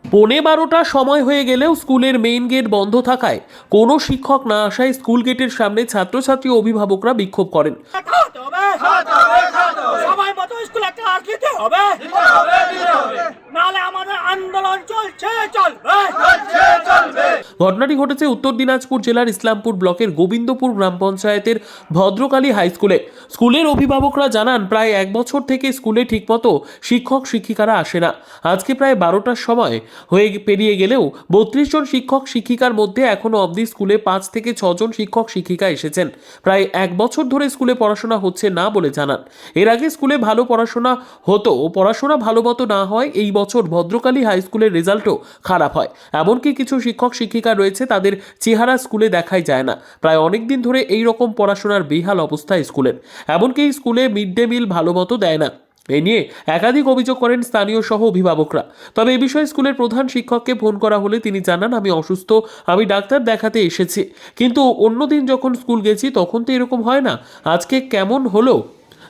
পৌনে 12টা সময় হয়ে গেলেও স্কুলের মেইন গেট বন্ধ থাকায় কোনো শিক্ষক না আসায় স্কুল গেটের সামনে ছাত্রছাত্রী ও অভিভাবকরা বিক্ষোভ করেন। ঘটনাটি ঘটেছে উত্তর দিনাজপুর জেলার ইসলামপুর ব্লকের গোবিন্দপুর গ্রাম পঞ্চায়েতের ভদ্রকালী হাই স্কুলে। স্কুলের অভিভাবকরা জানান, প্রায় 1 বছর থেকে স্কুলে ঠিকমতো শিক্ষক শিক্ষিকারা আসে না। আজকে প্রায় 12টার সময় হয়ে পেরিয়ে গেলেও 32 জন শিক্ষক শিক্ষিকার মধ্যে এখনো অবধি স্কুলে 5 থেকে 6 জন শিক্ষক শিক্ষিকা এসেছেন। প্রায় 1 বছর ধরে স্কুলে পড়াশোনা হচ্ছে না বলে জানান। এর আগে স্কুলে ভালো পড়াশোনা হতো, পড়াশোনা ভালো মতো না হয় এই বছর ভদ্রকালী হাই স্কুলের রেজাল্টও খারাপ হয়। এমনকি কিছু শিক্ষক শিক্ষিকা রয়েছে, তাদের চেহারা স্কুলে দেখাই যায় না। প্রায় অনেক দিন ধরে এই রকম পড়াশোনার বেহাল অবস্থা স্কুলের। এমনকি স্কুলে মিড ডে মিল ভালো মতো দেয় না। এ নিয়ে একাধিক অভিযোগ করেন স্থানীয় সহ অভিভাবকরা। তবে এ বিষয়ে স্কুলের প্রধান শিক্ষককে ফোন করা হলে তিনি জানান, আমি অসুস্থ, আমি ডাক্তার দেখাতে এসেছি, কিন্তু অন্যদিন যখন স্কুল গেছি তখন তো এরকম হয় না। আজকে কেমন হলো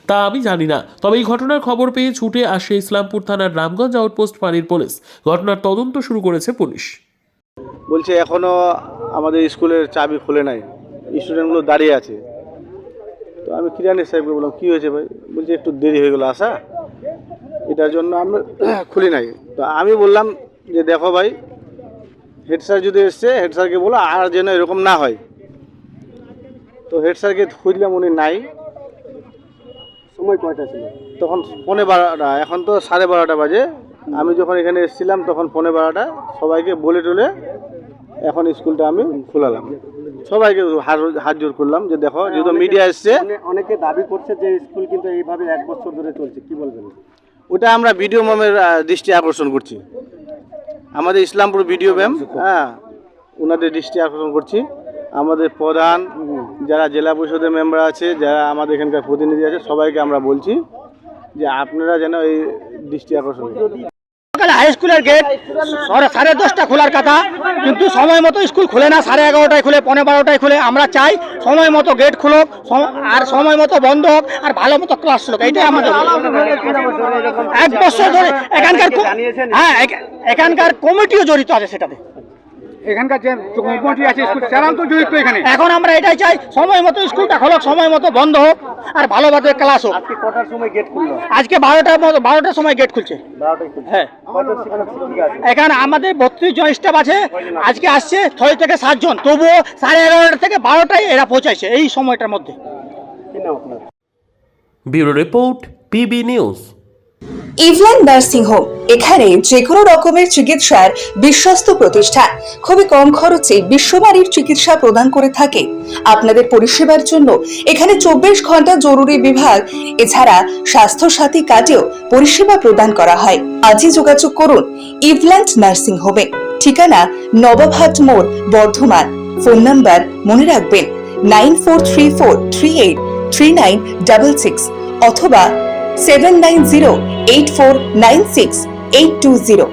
তা আমি জানি না। তবে এই ঘটনার খবর পেয়ে ছুটে আসে ইসলামপুর থানার রামগঞ্জ আউটপোস্ট ফাঁড়ির পুলিশ। ঘটনার তদন্ত শুরু করেছে পুলিশ। বলছে এখনো আমাদের স্কুলের চাবি খুলে নাই, স্টুডেন্টগুলো দাঁড়িয়ে আছে। তো আমি কিরানি সাহেবকে বললাম, কী হয়েছে ভাই? বলছে একটু দেরি হয়ে গেলো আসা, এটার জন্য আমরা খুলি নাই। তো আমি বললাম যে দেখো ভাই, হেড স্যার যদি এসছে হেড স্যারকে বলো আর যেন এরকম না হয়। তো হেড স্যারকে খুঁজলাম, উনি নাই। সময় কয়টা ছিল তখন? 12:15। এখন তো 12:30 বাজে। আমি যখন এখানে এসেছিলাম তখন 12:15। সবাইকে বলে টলে এখন স্কুলটা আমি খোলালাম। সবাইকে হাত জোর করলাম যে দেখো, যেহেতু মিডিয়া এসছে। অনেকে দাবি করছে যে স্কুল কিন্তু এইভাবে 1 বছর ধরে চলছে, কি বলবেন? ওটা আমরা বিডিও ম্যামের দৃষ্টি আকর্ষণ করছি, আমাদের ইসলামপুর বিডিও ম্যাম, হ্যাঁ, ওনাদের দৃষ্টি আকর্ষণ করছি। আমাদের প্রধান, যারা জেলা পরিষদের মেম্বার আছে, যারা আমাদের এখানকার প্রতিনিধি আছে, সবাইকে আমরা বলছি যে আপনারা যেন এই দৃষ্টি আকর্ষণ করেন। হাই স্কুলের গেট 10:30 খোলার কথা, কিন্তু সময় মতো স্কুল খুলে না। 11:30টায় খুলে, 12:15টায় খুলে। আমরা চাই সময় মতো গেট খুলুক আর সময় মতো বন্ধ হোক আর ভালো মতো ক্লাস চলুক, এইটাই আমাদের। 1 বছর ধরে এখানকার কমিটিও জড়িত আছে সেটাতে। এখানকার যে কমিটি আছে স্কুল তারাও তো জড়িত এখানে। এখন আমরা এটাই চাই, সময় মতো স্কুলটা খোলক, সময় মতো বন্ধ হোক আর ভালোভাবে ক্লাস হোক। আজকে কটার সময় গেট খুললো? আজকে 12টার সময় গেট খুলছে। 12টায় খুলছে। হ্যাঁ, এখানে আমাদের 32 জন স্টাফ আছে। আজকে আসছে 6 থেকে 7 জন, তবুও 11:30 থেকে 12টায় এরা পৌঁছাইছে এই সময়টার মধ্যে। Bureau report, PB news. ইভল্যান্ড নার্সিং হোম, এখানে যে কোনো রকমের চিকিৎসার বিশ্বস্ত প্রতিষ্ঠান। খুবই কম খরচে বিশ্বমানের চিকিৎসা প্রদান করে থাকে। আপনাদের পরিষেবার জন্য এখানে 24 ঘন্টা জরুরি বিভাগ, এছাড়া স্বাস্থ্য সাথী কার্ডেও পরিষেবা প্রদান করা হয়। আজই যোগাযোগ করুন ইভল্যান্ড নার্সিং হোমে। ঠিকানা নবাবহাট মোড়, বর্ধমান। ফোন নাম্বার মনে রাখবেন 9434383966 অথবা 7908496820।